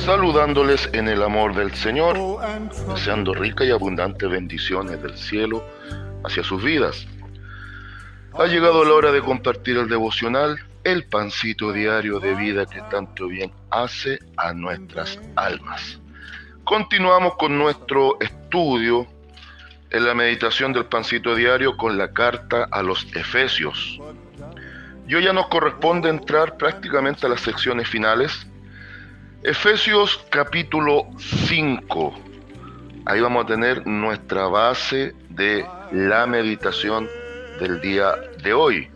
Saludándoles en el amor del Señor, deseando ricas y abundantes bendiciones del cielo hacia sus vidas. Ha llegado la hora de compartir el devocional, el pancito diario de vida que tanto bien hace a nuestras almas. Continuamos con nuestro estudio en la meditación del pancito diario con la carta a los Efesios. Y hoy ya nos corresponde entrar prácticamente a las secciones finales. Efesios capítulo 5. Ahí vamos a tener nuestra base de la meditación del día de hoy.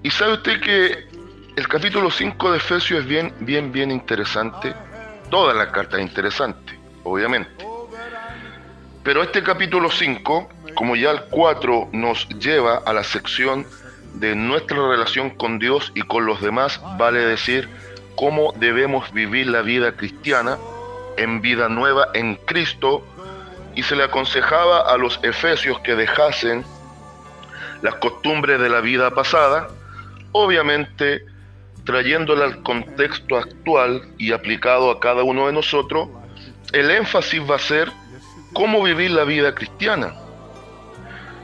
Y sabe usted que el capítulo 5 de Efesios es bien interesante. Toda la carta es interesante, obviamente. Pero este capítulo 5, como ya el 4 nos lleva a la sección de nuestra relación con Dios y con los demás, vale decir cómo debemos vivir la vida cristiana en vida nueva en Cristo, y se le aconsejaba a los efesios que dejasen las costumbres de la vida pasada, obviamente trayéndola al contexto actual y aplicado a cada uno de nosotros. El énfasis va a ser cómo vivir la vida cristiana.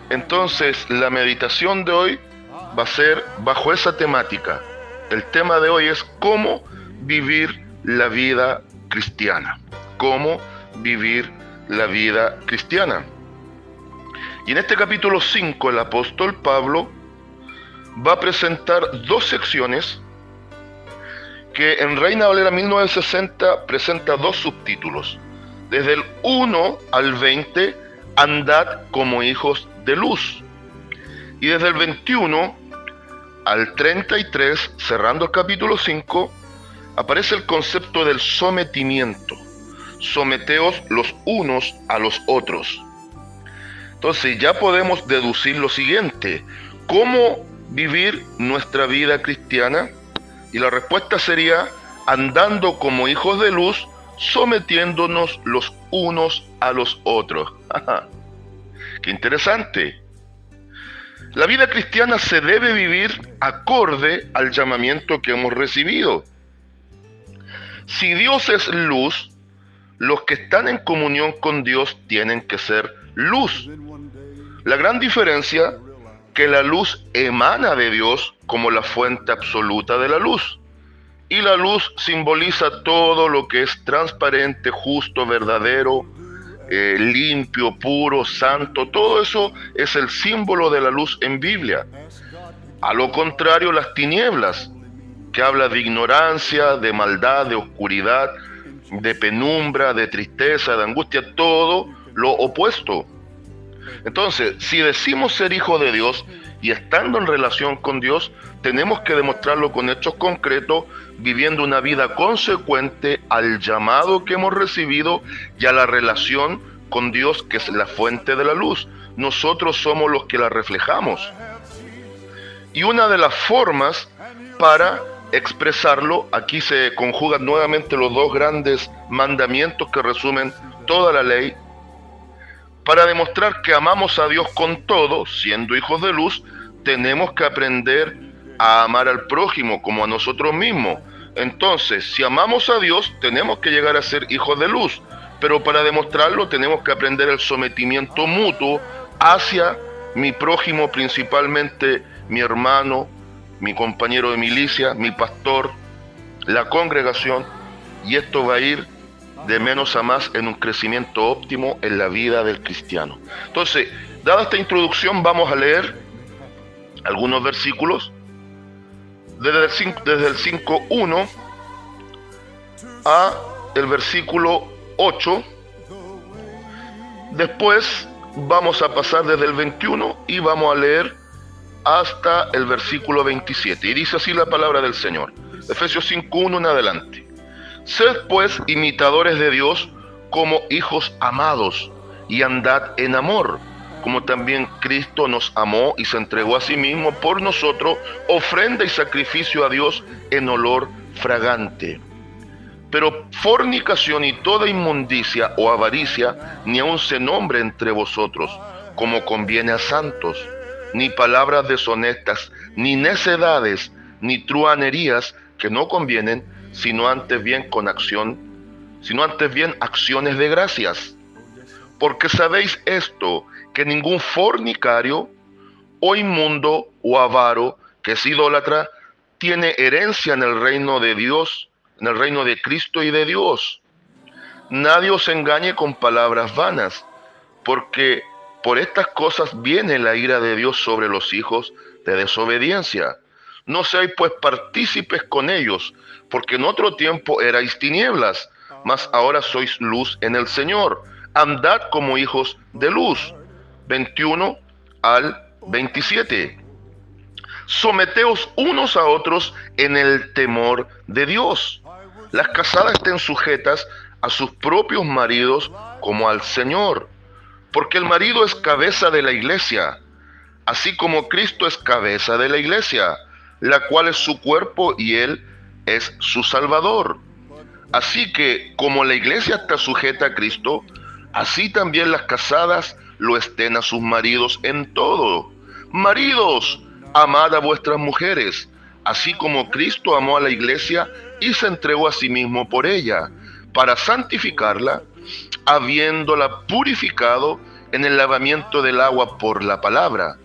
Entonces, la meditación de hoy va a ser bajo esa temática. El tema de hoy es cómo vivir la vida cristiana. Cómo vivir la vida cristiana. Y en este capítulo 5, el apóstol Pablo va a presentar dos secciones que en Reina Valera 1960 presenta dos subtítulos. Desde el 1 al 20, andad como hijos de luz. Y desde el 21 al 33, cerrando el capítulo 5, aparece el concepto del sometimiento. Someteos los unos a los otros. Entonces ya podemos deducir lo siguiente: ¿cómo vivir nuestra vida cristiana? Y la respuesta sería andando como hijos de luz, sometiéndonos los unos a los otros. ¡Qué interesante! La vida cristiana se debe vivir acorde al llamamiento que hemos recibido. Si Dios es luz, los que están en comunión con Dios tienen que ser luz. La gran diferencia que la luz emana de Dios como la fuente absoluta de la luz. Y la luz simboliza todo lo que es transparente, justo, verdadero, limpio, puro, santo. Todo eso es el símbolo de la luz en Biblia. A lo contrario, las tinieblas, que habla de ignorancia, de maldad, de oscuridad, de penumbra, de tristeza, de angustia, todo lo opuesto. Entonces, si decimos ser hijos de Dios y estando en relación con Dios, tenemos que demostrarlo con hechos concretos, viviendo una vida consecuente al llamado que hemos recibido y a la relación con Dios, que es la fuente de la luz. Nosotros somos los que la reflejamos. Y una de las formas para expresarlo, aquí se conjugan nuevamente los dos grandes mandamientos que resumen toda la ley. Para demostrar que amamos a Dios con todo, siendo hijos de luz, tenemos que aprender a amar al prójimo como a nosotros mismos. Entonces, si amamos a Dios, tenemos que llegar a ser hijos de luz, pero para demostrarlo tenemos que aprender el sometimiento mutuo hacia mi prójimo, principalmente mi hermano, mi compañero de milicia, mi pastor, la congregación, y esto va a ir de menos a más en un crecimiento óptimo en la vida del cristiano. Entonces, dada esta introducción, vamos a leer algunos versículos desde el 5:1 a el versículo 8. Después vamos a pasar desde el 21 y vamos a leer hasta el versículo 27. Y dice así la palabra del Señor. Efesios 5:1 en adelante. Sed pues imitadores de Dios como hijos amados, y andad en amor, como también Cristo nos amó y se entregó a sí mismo por nosotros, ofrenda y sacrificio a Dios en olor fragante. Pero fornicación y toda inmundicia o avaricia ni aun se nombre entre vosotros, como conviene a santos, ni palabras deshonestas, ni necedades, ni truhanerías que no convienen, sino antes bien acciones de gracias. Porque sabéis esto, que ningún fornicario, o inmundo, o avaro, que es idólatra, tiene herencia en el reino de Dios, en el reino de Cristo y de Dios. Nadie os engañe con palabras vanas, porque por estas cosas viene la ira de Dios sobre los hijos de desobediencia. No seáis pues partícipes con ellos, porque en otro tiempo erais tinieblas, mas ahora sois luz en el Señor. Andad como hijos de luz. 21 al 27. Someteos unos a otros en el temor de Dios. Las casadas estén sujetas a sus propios maridos como al Señor, porque el marido es cabeza de la iglesia, así como Cristo es cabeza de la iglesia, la cual es su cuerpo y Él es su Salvador. Así que, como la iglesia está sujeta a Cristo, así también las casadas lo estén a sus maridos en todo. Maridos, amad a vuestras mujeres, así como Cristo amó a la iglesia y se entregó a sí mismo por ella, para santificarla, habiéndola purificado en el lavamiento del agua por la palabra,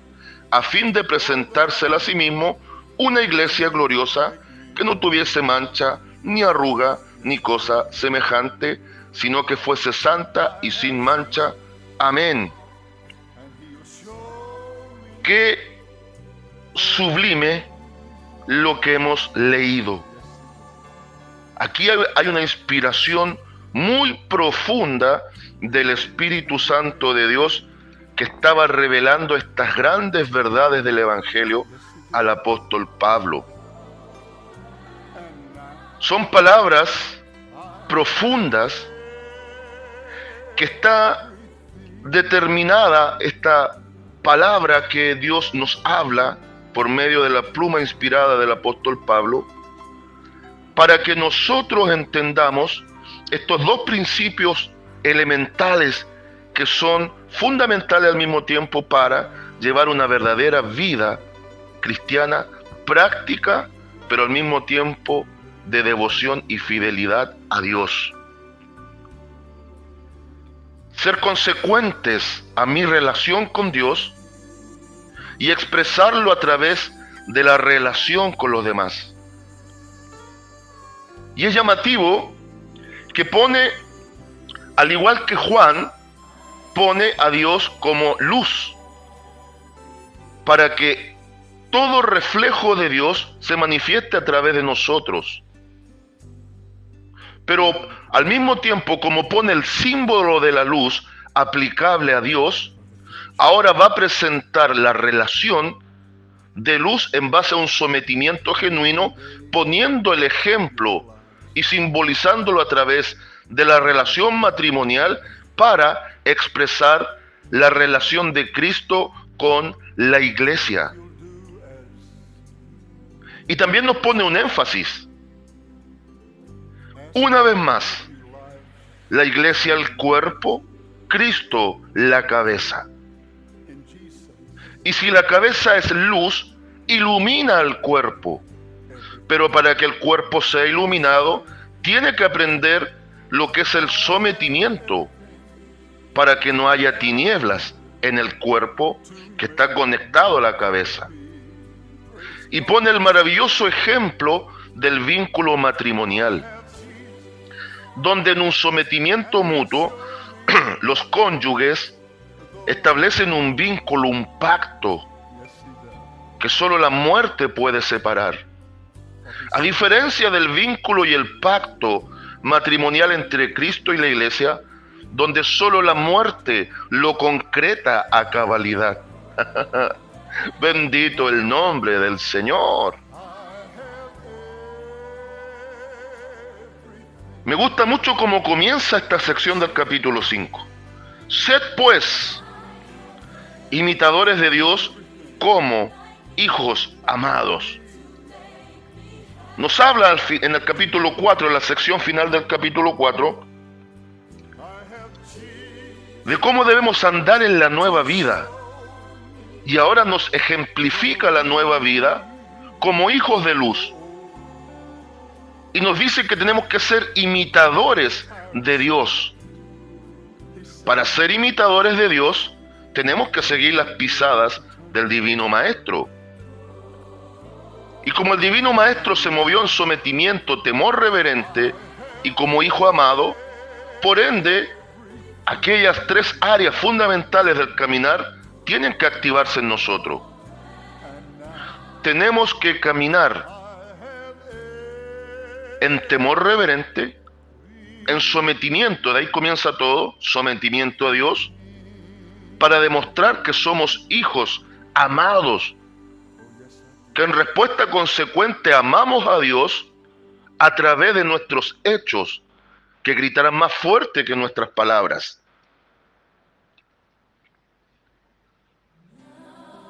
a fin de presentársela a sí mismo una iglesia gloriosa, que no tuviese mancha, ni arruga, ni cosa semejante, sino que fuese santa y sin mancha. Amén. Qué sublime lo que hemos leído. Aquí hay una inspiración muy profunda del Espíritu Santo de Dios, que estaba revelando estas grandes verdades del Evangelio al apóstol Pablo. Son palabras profundas que está determinada esta palabra que Dios nos habla por medio de la pluma inspirada del apóstol Pablo, para que nosotros entendamos estos dos principios elementales que son fundamentales al mismo tiempo para llevar una verdadera vida cristiana, práctica, pero al mismo tiempo de devoción y fidelidad a Dios. Ser consecuentes a mi relación con Dios y expresarlo a través de la relación con los demás. Y es llamativo que pone, al igual que Juan, pone a Dios como luz, para que todo reflejo de Dios se manifieste a través de nosotros. Pero al mismo tiempo, como pone el símbolo de la luz aplicable a Dios, ahora va a presentar la relación de luz en base a un sometimiento genuino, poniendo el ejemplo y simbolizándolo a través de la relación matrimonial para expresar la relación de Cristo con la iglesia. Y también nos pone un énfasis. Una vez más, la iglesia el cuerpo, Cristo la cabeza. Y si la cabeza es luz, ilumina al cuerpo. Pero para que el cuerpo sea iluminado, tiene que aprender lo que es el sometimiento, para que no haya tinieblas en el cuerpo que está conectado a la cabeza. Y pone el maravilloso ejemplo del vínculo matrimonial, donde en un sometimiento mutuo los cónyuges establecen un vínculo, un pacto que solo la muerte puede separar. A diferencia del vínculo y el pacto matrimonial entre Cristo y la iglesia, donde solo la muerte lo concreta a cabalidad. Bendito el nombre del Señor. Me gusta mucho cómo comienza esta sección del capítulo 5. Sed pues imitadores de Dios como hijos amados. Nos habla en el capítulo 4, en la sección final del capítulo 4, de cómo debemos andar en la nueva vida. y ahora nos ejemplifica la nueva vida como hijos de luz. Y nos dice que tenemos que ser imitadores de Dios. Para ser imitadores de Dios, tenemos que seguir las pisadas del Divino Maestro. Y como el Divino Maestro se movió en sometimiento, temor reverente y como hijo amado, por ende, aquellas tres áreas fundamentales del caminar tienen que activarse en nosotros. Tenemos que caminar en temor reverente, en sometimiento, de ahí comienza todo, sometimiento a Dios, para demostrar que somos hijos amados, que en respuesta consecuente amamos a Dios a través de nuestros hechos, que gritarán más fuerte que nuestras palabras.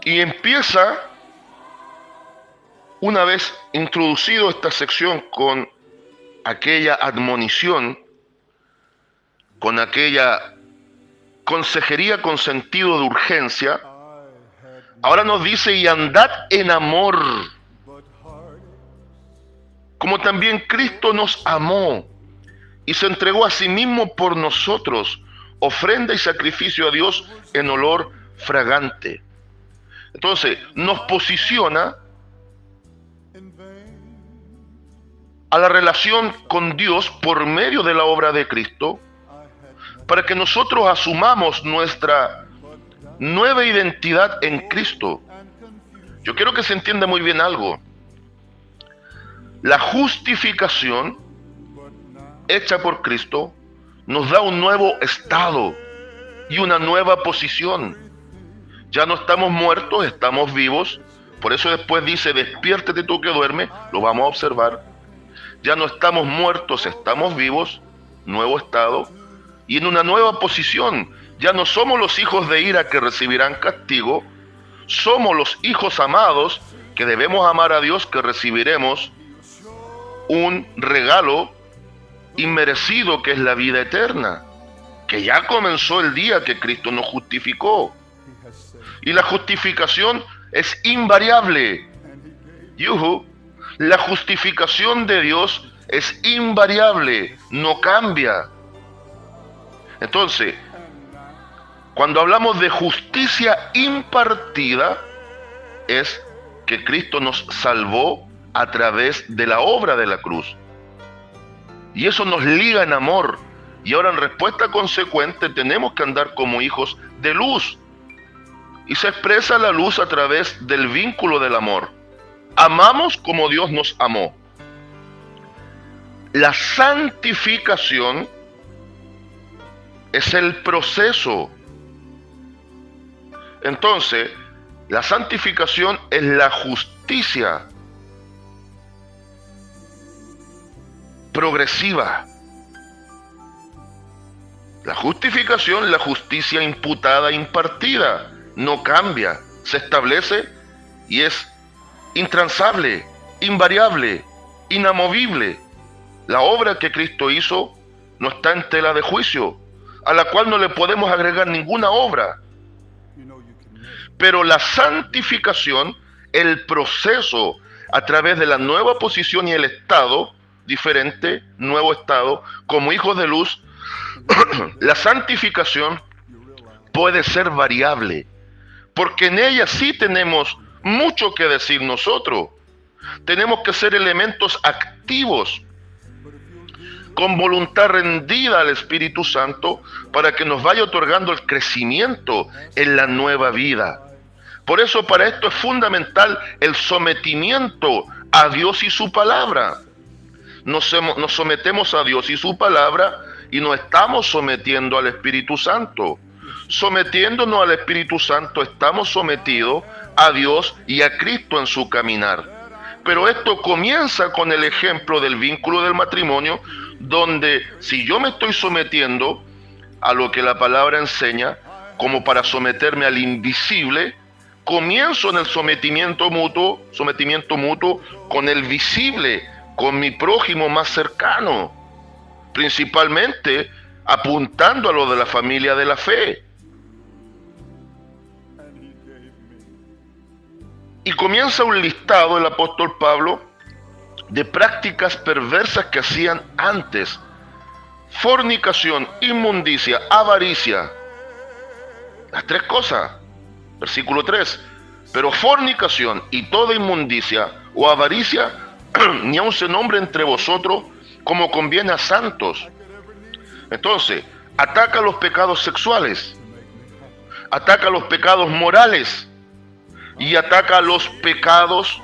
Y empieza, una vez introducido esta sección con aquella admonición, con aquella consejería con sentido de urgencia, ahora nos dice: y andad en amor, como también Cristo nos amó y se entregó a sí mismo por nosotros, ofrenda y sacrificio a Dios en olor fragante. Entonces, nos posiciona a la relación con Dios por medio de la obra de Cristo, para que nosotros asumamos nuestra nueva identidad en Cristo. Yo quiero que se entienda muy bien algo. La justificación hecha por Cristo nos da un nuevo estado y una nueva posición. Ya no estamos muertos, estamos vivos. Por eso después dice: despiértate tú que duermes. Lo vamos a observar. Ya no estamos muertos, estamos vivos, nuevo estado, y en una nueva posición. Ya no somos los hijos de ira que recibirán castigo, somos los hijos amados que debemos amar a Dios, que recibiremos un regalo inmerecido que es la vida eterna, que ya comenzó el día que Cristo nos justificó. Y la justificación es invariable. La justificación de Dios es invariable, no cambia. Entonces, cuando hablamos de justicia impartida, es que Cristo nos salvó a través de la obra de la cruz. Y eso nos liga en amor. Y ahora en respuesta consecuente tenemos que andar como hijos de luz. Y se expresa la luz a través del vínculo del amor. Amamos como Dios nos amó. La santificación es el proceso. Entonces, la santificación es la justicia progresiva. La justificación, la justicia imputada, impartida, no cambia, se establece y es intransable, invariable, inamovible. La obra que Cristo hizo no está en tela de juicio, a la cual no le podemos agregar ninguna obra. Pero la santificación, el proceso a través de la nueva posición y el estado diferente, nuevo estado, como hijos de luz, la santificación puede ser variable, porque en ella sí tenemos mucho que decir nosotros. Tenemos que ser elementos activos, con voluntad rendida al Espíritu Santo, para que nos vaya otorgando el crecimiento en la nueva vida. Por eso para esto es fundamental el sometimiento a Dios y su palabra. Nos sometemos a Dios y su palabra y nos estamos sometiendo al Espíritu Santo. Sometiéndonos al Espíritu Santo estamos sometidos a Dios y a Cristo en su caminar. Pero esto comienza con el ejemplo del vínculo del matrimonio, donde si yo me estoy sometiendo a lo que la palabra enseña, como para someterme al invisible, comienzo en el sometimiento mutuo con el visible, con mi prójimo más cercano, principalmente apuntando a lo de la familia de la fe. Y comienza un listado el apóstol Pablo de prácticas perversas que hacían antes: fornicación, inmundicia, avaricia. Las tres cosas. Versículo 3. Pero fornicación y toda inmundicia o avaricia ni aun se nombre entre vosotros como conviene a santos. Entonces, ataca los pecados sexuales, ataca los pecados morales y ataca los pecados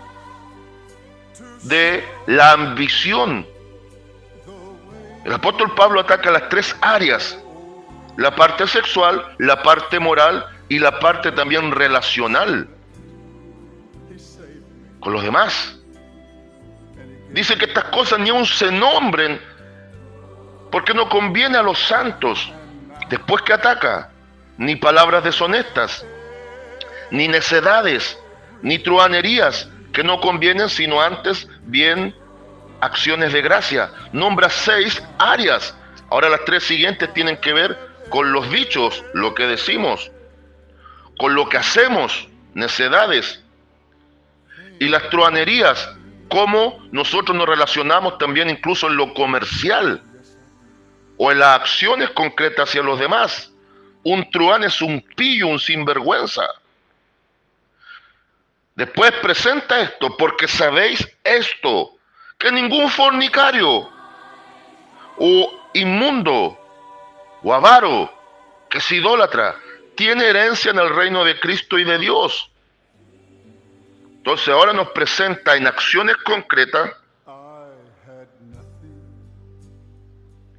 de la ambición. El apóstol Pablo ataca las tres áreas: la parte sexual, la parte moral y la parte también relacional con los demás. Dice que estas cosas ni aun se nombren porque no conviene a los santos. Después que ataca, ni palabras deshonestas, ni necedades, ni truhanerías que no convienen, sino antes bien acciones de gracia. Nombra 6 áreas. Ahora las 3 siguientes tienen que ver con los dichos, lo que decimos, con lo que hacemos, necedades, y las truhanerías, cómo nosotros nos relacionamos también incluso en lo comercial o en las acciones concretas hacia los demás. Un truhán es un pillo, un sinvergüenza. Después presenta esto: porque sabéis esto, que ningún fornicario o inmundo o avaro, que es idólatra, tiene herencia en el reino de Cristo y de Dios. Entonces ahora nos presenta en acciones concretas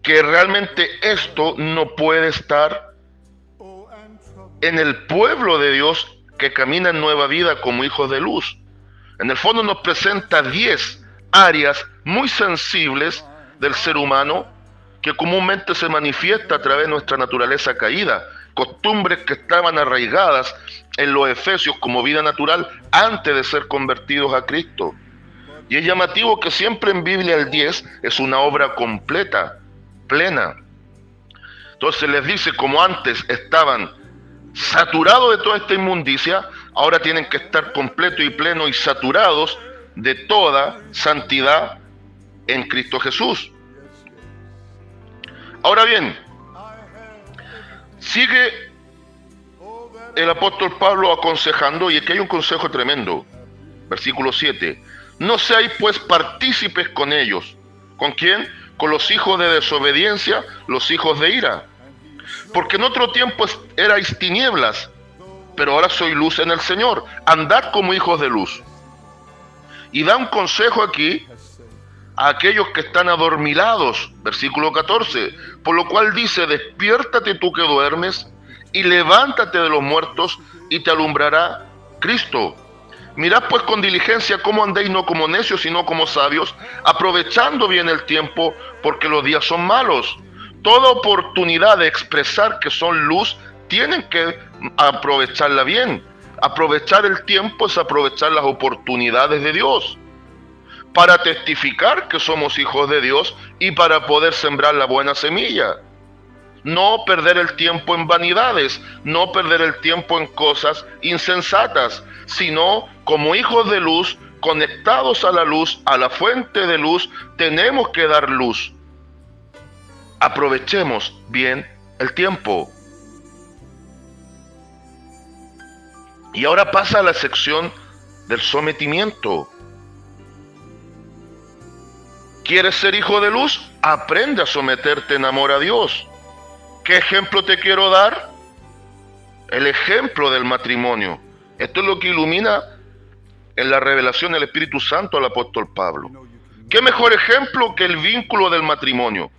que realmente esto no puede estar en el pueblo de Dios que camina en nueva vida como hijos de luz. En el fondo nos presenta 10 áreas muy sensibles del ser humano que comúnmente se manifiesta a través de nuestra naturaleza caída, costumbres que estaban arraigadas en los efesios como vida natural antes de ser convertidos a Cristo. Y es llamativo que siempre en Biblia el 10 es una obra completa, plena. Entonces les dice, como antes estaban saturados de toda esta inmundicia, ahora tienen que estar completos y plenos y saturados de toda santidad en Cristo Jesús. Ahora bien, sigue el apóstol Pablo aconsejando, y aquí hay un consejo tremendo. Versículo 7. No seáis pues partícipes con ellos. ¿Con quién? Con los hijos de desobediencia, los hijos de ira. Porque en otro tiempo erais tinieblas, pero ahora soy luz en el Señor. Andad como hijos de luz. Y da un consejo aquí a aquellos que están adormilados. Versículo 14. Por lo cual dice: despiértate tú que duermes, y levántate de los muertos, y te alumbrará Cristo. Mirad pues con diligencia cómo andéis, no como necios, sino como sabios, aprovechando bien el tiempo, porque los días son malos. Toda oportunidad de expresar que son luz, tienen que aprovecharla bien. Aprovechar el tiempo es aprovechar las oportunidades de Dios, para testificar que somos hijos de Dios y para poder sembrar la buena semilla. No perder el tiempo en vanidades, no perder el tiempo en cosas insensatas, sino como hijos de luz, conectados a la luz, a la fuente de luz, tenemos que dar luz. Aprovechemos bien el tiempo. Y ahora pasa a la sección del sometimiento. ¿Quieres ser hijo de luz? Aprende a someterte en amor a Dios. ¿Qué ejemplo te quiero dar? El ejemplo del matrimonio. Esto es lo que ilumina en la revelación del Espíritu Santo al apóstol Pablo. ¿Qué mejor ejemplo que el vínculo del matrimonio?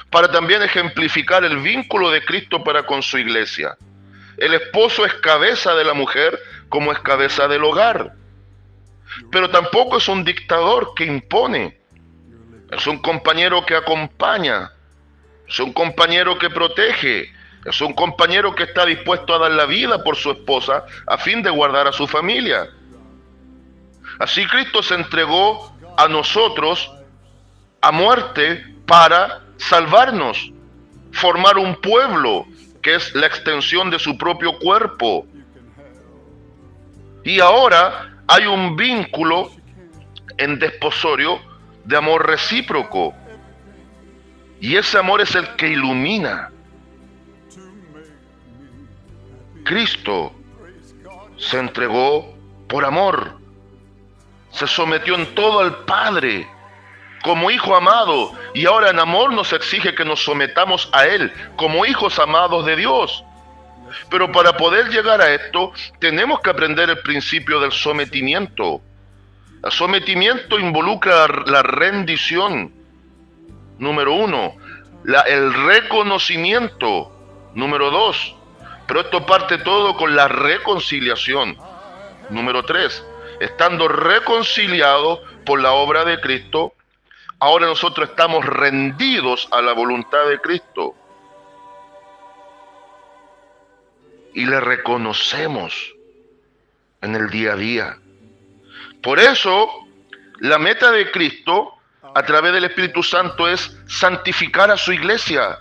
Para también ejemplificar el vínculo de Cristo para con su iglesia. El esposo es cabeza de la mujer como es cabeza del hogar. Pero tampoco es un dictador que impone. Es un compañero que acompaña. Es un compañero que protege. Es un compañero que está dispuesto a dar la vida por su esposa a fin de guardar a su familia. Así Cristo se entregó a nosotros a muerte para salvarnos, formar un pueblo que es la extensión de su propio cuerpo. Y ahora hay un vínculo en desposorio de amor recíproco. Y ese amor es el que ilumina. Cristo se entregó por amor. Se sometió en todo al Padre como hijo amado, y ahora en amor nos exige que nos sometamos a Él como hijos amados de Dios. Pero para poder llegar a esto, tenemos que aprender el principio del sometimiento. El sometimiento involucra la rendición, número 1, el reconocimiento, número 2, pero esto parte todo con la reconciliación, número 3, estando reconciliados por la obra de Cristo, ahora nosotros estamos rendidos a la voluntad de Cristo y le reconocemos en el día a día. Por eso, la meta de Cristo a través del Espíritu Santo es santificar a su iglesia,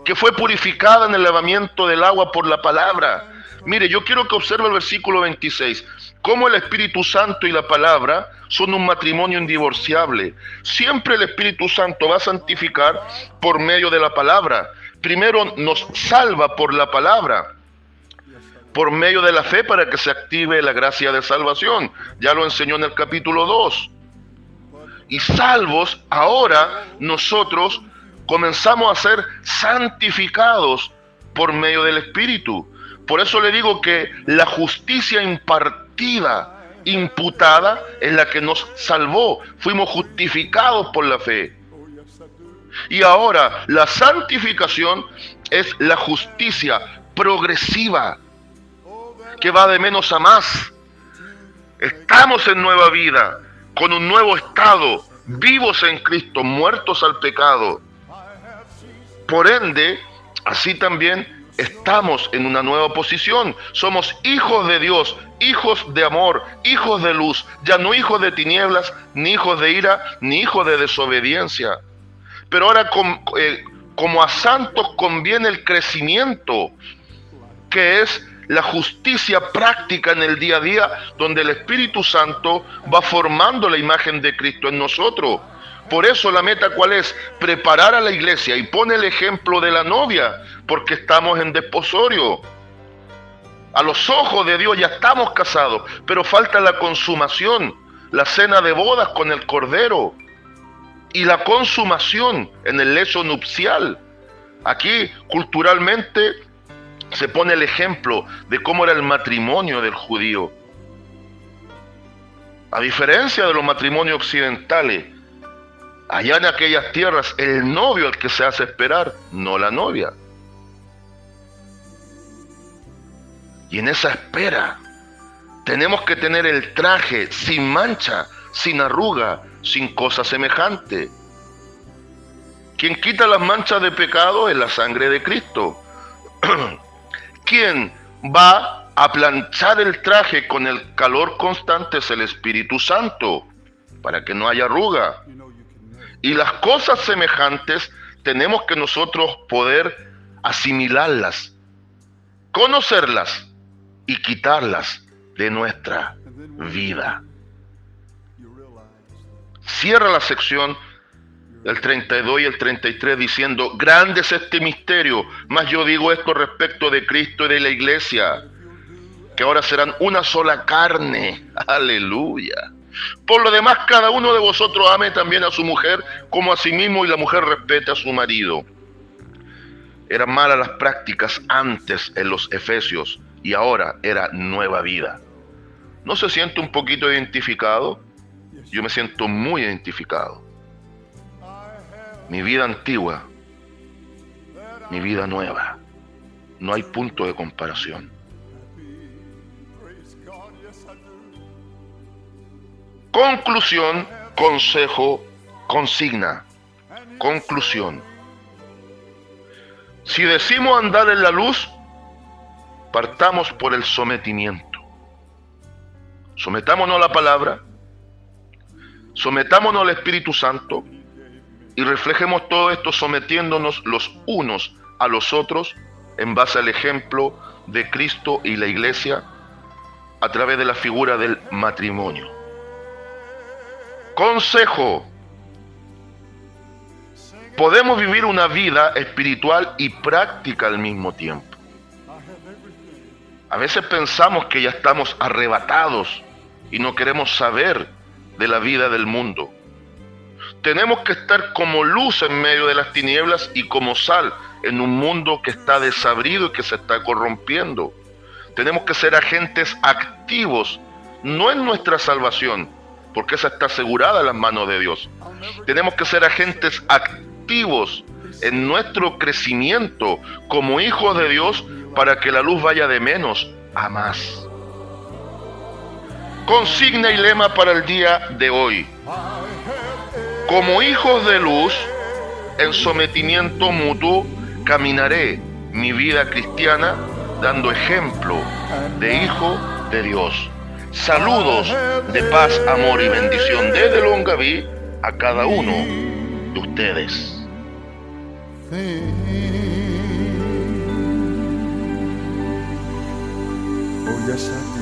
que fue purificada en el lavamiento del agua por la palabra. Mire, yo quiero que observe el versículo 26. Cómo el Espíritu Santo y la palabra son un matrimonio indivorciable. Siempre el Espíritu Santo va a santificar por medio de la palabra. Primero nos salva por la palabra, por medio de la fe, para que se active la gracia de salvación. Ya lo enseñó en el capítulo 2. Y salvos, ahora nosotros comenzamos a ser santificados por medio del Espíritu. Por eso le digo que la justicia imputada, es la que nos salvó. Fuimos justificados por la fe. Y ahora la santificación es la justicia progresiva, que va de menos a más. Estamos en nueva vida, con un nuevo estado, vivos en Cristo, muertos al pecado. Por ende, así también estamos en una nueva posición. Somos hijos de Dios, hijos de amor, hijos de luz, ya no hijos de tinieblas, ni hijos de ira, ni hijos de desobediencia. Pero ahora como a santos conviene el crecimiento, que es la justicia práctica en el día a día, donde el Espíritu Santo va formando la imagen de Cristo en nosotros. Por eso la meta, ¿cuál es? Preparar a la iglesia, y pone el ejemplo de la novia, porque estamos en desposorio. A los ojos de Dios ya estamos casados, pero falta la consumación, la cena de bodas con el Cordero, y la consumación en el lecho nupcial. Aquí, culturalmente, se pone el ejemplo de cómo era el matrimonio del judío. A diferencia de los matrimonios occidentales, allá en aquellas tierras, el novio es el que se hace esperar, no la novia. Y en esa espera, tenemos que tener el traje sin mancha, sin arruga, sin cosa semejante. Quien quita las manchas de pecado es la sangre de Cristo. Quien va a planchar el traje con el calor constante es el Espíritu Santo, para que no haya arruga. Y las cosas semejantes tenemos que nosotros poder asimilarlas, conocerlas y quitarlas de nuestra vida. Cierra la sección el 32 y el 33 diciendo: grande es este misterio, mas yo digo esto respecto de Cristo y de la iglesia, que ahora serán una sola carne. Aleluya. Por lo demás, cada uno de vosotros ame también a su mujer como a sí mismo, y la mujer respete a su marido. Eran malas las prácticas antes en los Efesios, y ahora era nueva vida. ¿No se siente un poquito identificado? Yo me siento muy identificado. Mi vida antigua, mi vida nueva. No hay punto de comparación. Conclusión, consejo, consigna. Conclusión. Si decimos andar en la luz, partamos por el sometimiento. Sometámonos a la palabra, sometámonos al Espíritu Santo, y reflejemos todo esto sometiéndonos los unos a los otros en base al ejemplo de Cristo y la iglesia, a través de la figura del matrimonio. Consejo. Podemos vivir una vida espiritual y práctica al mismo tiempo. A veces pensamos que ya estamos arrebatados y no queremos saber de la vida del mundo. Tenemos que estar como luz en medio de las tinieblas y como sal en un mundo que está desabrido y que se está corrompiendo. Tenemos que ser agentes activos, no en nuestra salvación, porque esa está asegurada en las manos de Dios. Tenemos que ser agentes activos en nuestro crecimiento como hijos de Dios para que la luz vaya de menos a más. Consigna y lema para el día de hoy. Como hijos de luz, en sometimiento mutuo, caminaré mi vida cristiana dando ejemplo de hijo de Dios. Saludos de paz, amor y bendición desde Longaví a cada uno de ustedes. Oh, yes, I do.